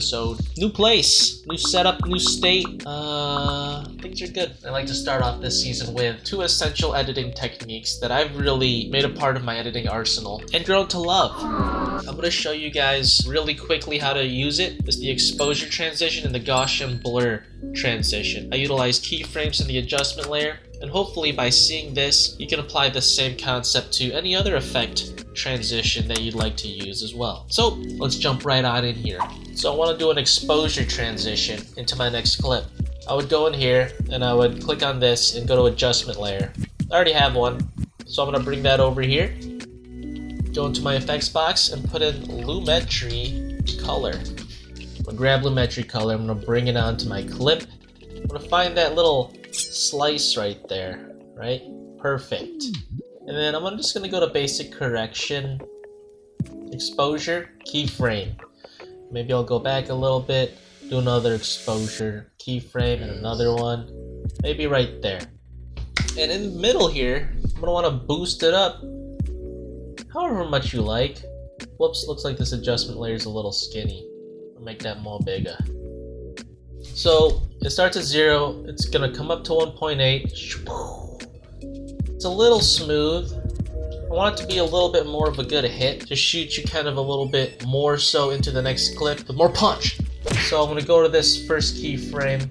episode. New place, new setup, new state. Things are good. I like to start off this season with 2 essential editing techniques that I've really made a part of my editing arsenal and grown to love. I'm going to show you guys really quickly how to use it. It's the exposure transition and the Gaussian blur transition. I utilize keyframes in the adjustment layer, and hopefully by seeing this, you can apply the same concept to any other effect transition that you'd like to use as well. So let's jump right on in here. So I want to do an exposure transition into my next clip. I would go in here and I would click on this and go to adjustment layer. I already have one, so I'm going to bring that over here. Go into my effects box and put in Lumetri color. I'm going to grab Lumetri color, I'm going to bring it onto my clip. I'm going to find that little slice right there, right? Perfect. And then I'm just going to go to basic correction, exposure, keyframe. Maybe I'll go back a little bit, do another exposure, keyframe, and another one. Maybe right there. And in the middle here, I'm going to want to boost it up however much you like. Whoops, looks like this adjustment layer is a little skinny. I'll make that more bigger. So it starts at 0, it's going to come up to 1.8. It's a little smooth. I want it to be a little bit more of a good hit to shoot you kind of a little bit more so into the next clip with more punch. So I'm going to go to this first keyframe,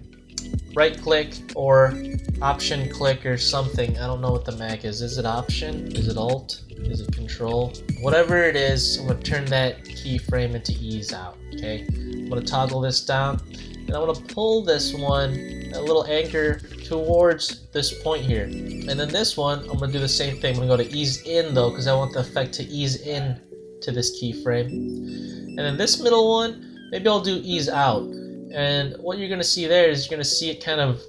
right click or option click or something. I don't know what the Mac is. Is it option? Is it alt? Is it control? Whatever it is, I'm going to turn that keyframe into ease out. Okay, I'm going to toggle this down and I'm going to pull this one, a little anchor towards this point here. And then this one, I'm going to do the same thing. I'm going to go to ease in though, because I want the effect to ease in to this keyframe. And then this middle one, maybe I'll do ease out. And what you're going to see there is you're going to see it kind of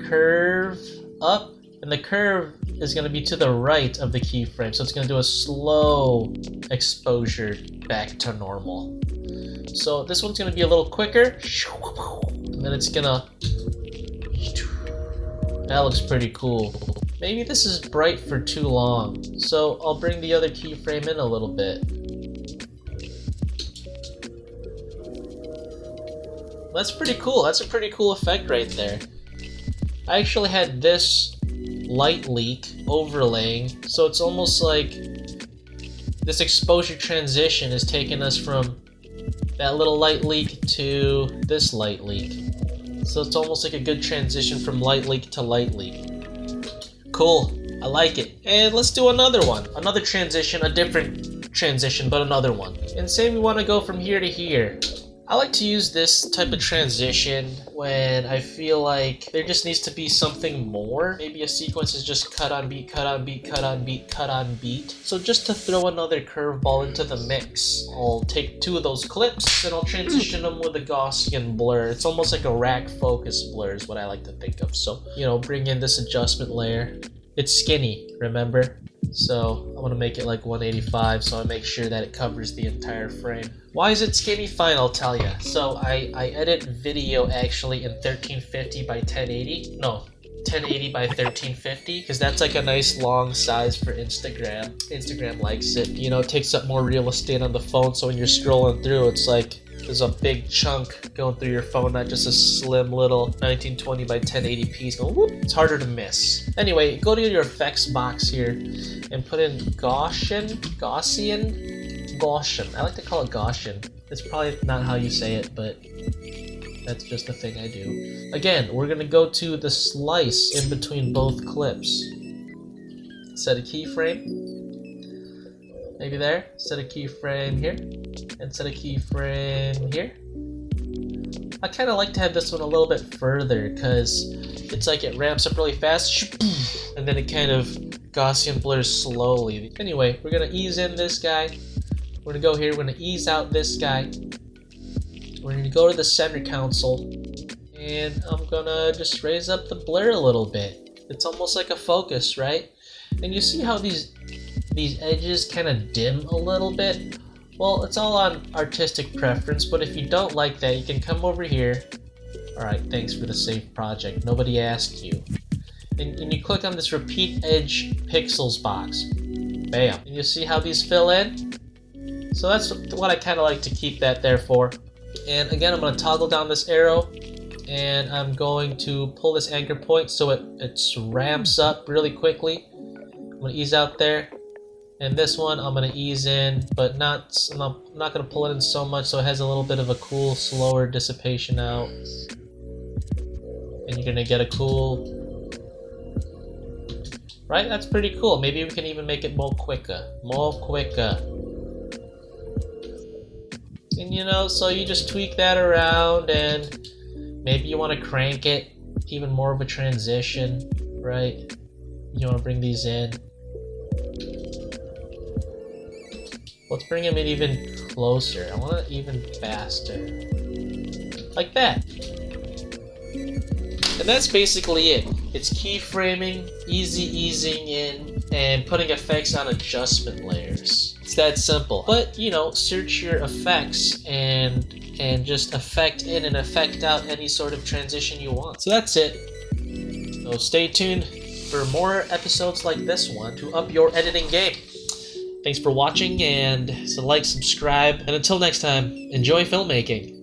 curve up, and the curve is going to be to the right of the keyframe. So it's going to do a slow exposure back to normal. So this one's going to be a little quicker, and then it's going to... That looks pretty cool. Maybe this is bright for too long, so I'll bring the other keyframe in a little bit. That's pretty cool. That's a pretty cool effect right there. I actually had this light leak overlaying, so it's almost like this exposure transition is taking us from that little light leak to this light leak. So it's almost like a good transition from light leak to light leak. Cool, I like it. And let's do another one. Another transition, a different transition, but another one. And say we want to go from here to here. I like to use this type of transition when I feel like there just needs to be something more. Maybe a sequence is just cut on beat, cut on beat, cut on beat, cut on beat. So just to throw another curveball into the mix, I'll take 2 of those clips and I'll transition them with a Gaussian blur. It's almost like a rack focus blur is what I like to think of. So, you know, bring in this adjustment layer. It's skinny, remember? So I'm going to make it like 185 so I make sure that it covers the entire frame. Why is it skinny? Fine, I'll tell you. So I edit video actually in 1350 by 1080. No, 1080 by 1350 because that's like a nice long size for Instagram. Instagram likes it. You know, it takes up more real estate on the phone, so when you're scrolling through, it's like there's a big chunk going through your phone, not just a slim little 1920 by 1080 piece. Going, whoop, it's harder to miss. Anyway, go to your effects box here and put in Gaussian. I like to call it Gaussian. It's probably not how you say it, but that's just the thing I do. Again, we're gonna go to the slice in between both clips. Set a keyframe. Maybe there. Set a keyframe here. And set a keyframe here. I kind of like to have this one a little bit further because it's like it ramps up really fast and then it kind of Gaussian blurs slowly. Anyway, we're gonna ease in this guy. We're gonna go here, we're gonna ease out this guy. We're gonna go to the center console and I'm gonna just raise up the blur a little bit. It's almost like a focus, right? And you see how these edges kind of dim a little bit? Well, it's all on artistic preference, but if you don't like that, you can come over here. Alright, thanks for the safe project. Nobody asked you. And you click on this repeat edge pixels box. Bam. And you see how these fill in? So that's what I kind of like to keep that there for. And again, I'm going to toggle down this arrow, and I'm going to pull this anchor point so it ramps up really quickly. I'm going to ease out there. And this one I'm going to ease in, but I'm not going to pull it in so much so it has a little bit of a cool, slower dissipation out. And you're going to get a cool... Right? That's pretty cool. Maybe we can even make it more quicker. More quicker. And you know, so you just tweak that around, and maybe you want to crank it even more of a transition, right? You want to bring these in. Let's bring them in even closer. I want it even faster. Like that. And that's basically it. It's keyframing, easy easing in, and putting effects on adjustment layers. It's that simple. But, you know, search your effects and just effect in and effect out any sort of transition you want. So that's it. So stay tuned for more episodes like this one to up your editing game. Thanks for watching, and so like, subscribe, and until next time, enjoy filmmaking.